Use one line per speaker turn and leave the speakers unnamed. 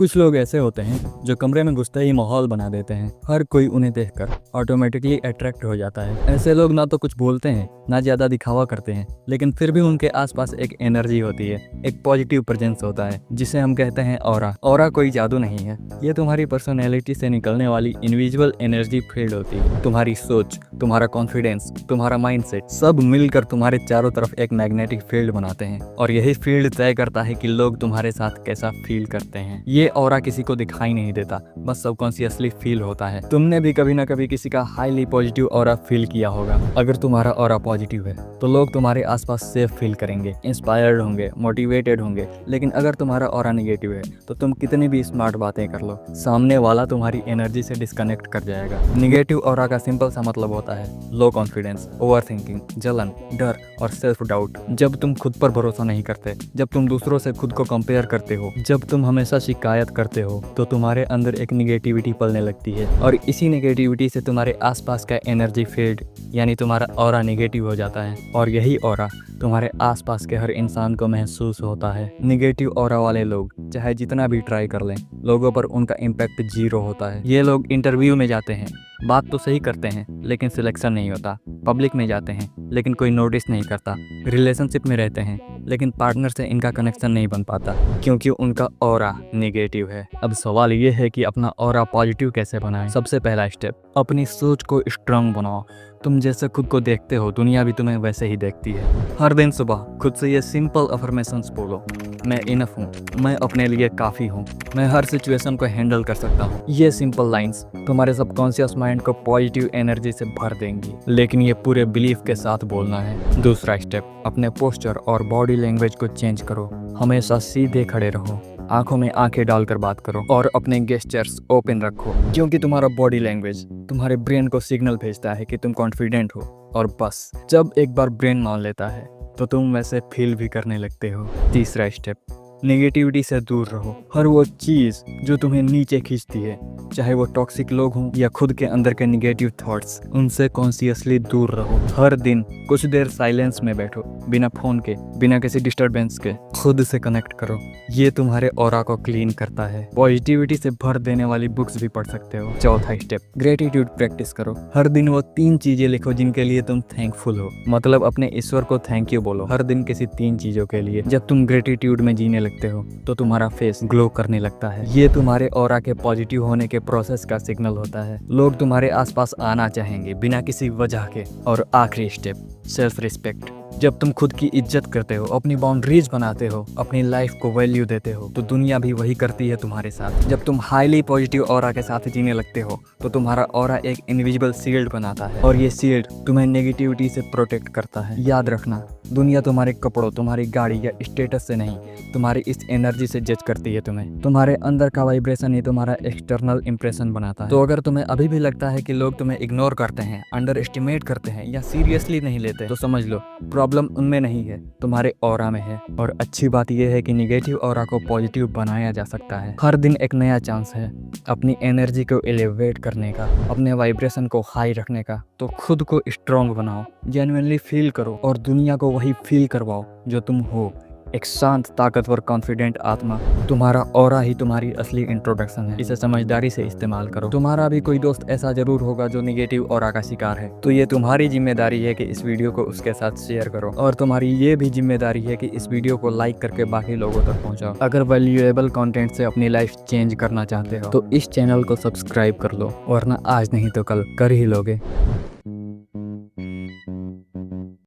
कुछ लोग ऐसे होते हैं जो कमरे में घुसते ही माहौल बना देते हैं। हर कोई उन्हें देखकर ऑटोमेटिकली अट्रैक्ट हो जाता है। ऐसे लोग ना तो कुछ बोलते हैं ना ज्यादा दिखावा करते हैं, लेकिन फिर भी उनके आसपास एक एनर्जी होती है, एक पॉजिटिव प्रेजेंस होता है जिसे हम कहते हैं ऑरा। ऑरा कोई जादू नहीं है, ये तुम्हारी पर्सनैलिटी से निकलने वाली इनविजिबल एनर्जी फील्ड होती है। तुम्हारी सोच, तुम्हारा कॉन्फिडेंस, तुम्हारा माइंडसेट सब मिलकर तुम्हारे चारों तरफ एक मैग्नेटिक फील्ड बनाते हैं और यही फील्ड तय करता है कि लोग तुम्हारे साथ कैसा फील करते हैं। ये ऑरा किसी को दिखाई नहीं देता, बस सबकॉन्शियसली फील होता है। तुमने भी कभी ना कभी किसी का हाईली पॉजिटिव ऑरा फील किया होगा। अगर तुम्हारा ऑरा पॉजिटिव है तो लोग तुम्हारे आसपास सेफ फील करेंगे, इंस्पायर्ड होंगे, मोटिवेटेड होंगे। लेकिन अगर तुम्हारा ऑरा नेगेटिव है तो तुम कितनी भी स्मार्ट बातें कर लो, सामने वाला तुम्हारी एनर्जी से डिस्कनेक्ट कर जाएगा। नेगेटिव ऑरा का सिंपल सा मतलब होता है लो कॉन्फिडेंस, ओवर थिंकिंग, जलन, डर और सेल्फ डाउट। जब तुम खुद पर भरोसा नहीं करते, जब तुम दूसरों से खुद को कंपेयर करते हो, जब तुम हमेशा शिकायत करते हो, तो तुम्हारे अंदर एक निगेटिविटी पलने लगती है और इसी नेगेटिविटी से तुम्हारे आसपास का एनर्जी फील्ड यानी तुम्हारा ऑरा नेगेटिव हो जाता है और यही ऑरा तुम्हारे आसपास के हर इंसान को महसूस होता है। नेगेटिव ऑरा वाले लोग चाहे जितना भी ट्राई कर लें, लोगों पर उनका इम्पैक्ट जीरो होता है। ये लोग इंटरव्यू में जाते हैं, बात तो सही करते हैं लेकिन सिलेक्शन नहीं होता। पब्लिक में जाते हैं लेकिन कोई नोटिस नहीं करता। रिलेशनशिप में रहते हैं लेकिन पार्टनर से इनका कनेक्शन नहीं बन पाता क्योंकि उनका ऑरा नेगेटिव है। अब सवाल ये है कि अपना ऑरा पॉजिटिव कैसे बनाएं। सबसे पहला स्टेप, अपनी सोच को स्ट्रांग बनाओ। तुम जैसे खुद को देखते हो, दुनिया भी तुम्हें वैसे ही देखती है। हर दिन सुबह खुद से ये सिंपल अफर्मेशंस बोलो, मैं इनफ हूँ, मैं अपने लिए काफ़ी हूँ, मैं हर सिचुएशन को हैंडल कर सकता हूँ। ये सिंपल लाइंस तुम्हारे सबकॉन्शियस माइंड को पॉजिटिव एनर्जी से भर देंगी, लेकिन ये पूरे बिलीफ के साथ बोलना है। दूसरा स्टेप, अपने पोस्चर और बॉडी लैंग्वेज को चेंज करो। हमेशा सीधे खड़े रहो, आंखों में आंखें डालकर बात करो और अपने गेस्चर्स ओपन रखो, क्योंकि तुम्हारा बॉडी लैंग्वेज तुम्हारे ब्रेन को सिग्नल भेजता है कि तुम कॉन्फिडेंट हो। और बस जब एक बार ब्रेन मान लेता है तो तुम वैसे फील भी करने लगते हो। तीसरा स्टेप, नेगेटिविटी से दूर रहो। हर वो चीज़ जो तुम्हें नीचे खींचती है, चाहे वो टॉक्सिक लोग हों या खुद के अंदर के नेगेटिव थॉट्स, उनसे कॉन्शियसली दूर रहो। हर दिन कुछ देर साइलेंस में बैठो, बिना फोन के, बिना किसी डिस्टरबेंस के, खुद से कनेक्ट करो। ये तुम्हारे ऑरा को क्लीन करता है। पॉजिटिविटी से भर देने वाली बुक्स भी पढ़ सकते हो। चौथा स्टेप, ग्रेटिट्यूड प्रैक्टिस करो। हर दिन वो 3 चीजें लिखो जिनके लिए तुम थैंकफुल हो। मतलब अपने ईश्वर को थैंक यू बोलो हर दिन किसी 3 चीजों के लिए। जब तुम ग्रेटिट्यूड में जीने लगते हो तो तुम्हारा फेस ग्लो करने लगता है। ये तुम्हारे ऑरा के पॉजिटिव होने के प्रोसेस का सिग्नल होता है। लोग तुम्हारे आसपास आना चाहेंगे बिना किसी वजह के। और आखिरी स्टेप, सेल्फ रिस्पेक्ट। जब तुम खुद की इज्जत करते हो, अपनी बाउंड्रीज बनाते हो, अपनी लाइफ को वैल्यू देते हो, तो दुनिया भी वही करती है तुम्हारे साथ। जब तुम हाईली पॉजिटिव ऑरा के साथ जीने लगते हो तो तुम्हारा ऑरा एक इनविजिबल शील्ड बनाता है और ये शील्ड तुम्हें नेगेटिविटी से प्रोटेक्ट करता है। याद रखना, दुनिया तुम्हारे कपड़ों, तुम्हारी गाड़ी या स्टेटस से नहीं, तुम्हारी इस एनर्जी से जज करती है तुम्हें। तुम्हारे अंदर का वाइब्रेशन ही तुम्हारा एक्सटर्नल इंप्रेशन बनाता है। तो अगर तुम्हें अभी भी लगता है कि लोग तुम्हें इग्नोर करते हैं, अंडर एस्टिमेट करते हैं या सीरियसली नहीं लेते, तो समझ लो प्रॉब्लम उनमें नहीं है, तुम्हारे ऑरा में है। और अच्छी बात यह है कि नेगेटिव ऑरा को पॉजिटिव बनाया जा सकता है। हर दिन एक नया चांस है अपनी एनर्जी को एलिवेट करने का, अपने वाइब्रेशन को हाई रखने का। तो खुद को स्ट्रॉन्ग बनाओ, जेन्युइनली फील करो और दुनिया को वही फील करवाओ जो तुम हो, एक शांत, ताकतवर, कॉन्फिडेंट आत्मा। तुम्हारा ऑरा ही तुम्हारी असली इंट्रोडक्शन है। इसे समझदारी से इस्तेमाल करो। तुम्हारा भी कोई दोस्त ऐसा जरूर होगा जो नेगेटिव ऑरा का शिकार है, तो ये तुम्हारी जिम्मेदारी है कि इस वीडियो को उसके साथ शेयर करो। और तुम्हारी ये भी जिम्मेदारी है कि इस वीडियो को लाइक करके बाकी लोगों तक पहुंचाओ। अगर वैल्यूएबल कंटेंट से अपनी लाइफ चेंज करना चाहते हो तो इस चैनल को सब्सक्राइब कर लो, वरना आज नहीं तो कल कर ही लोगे।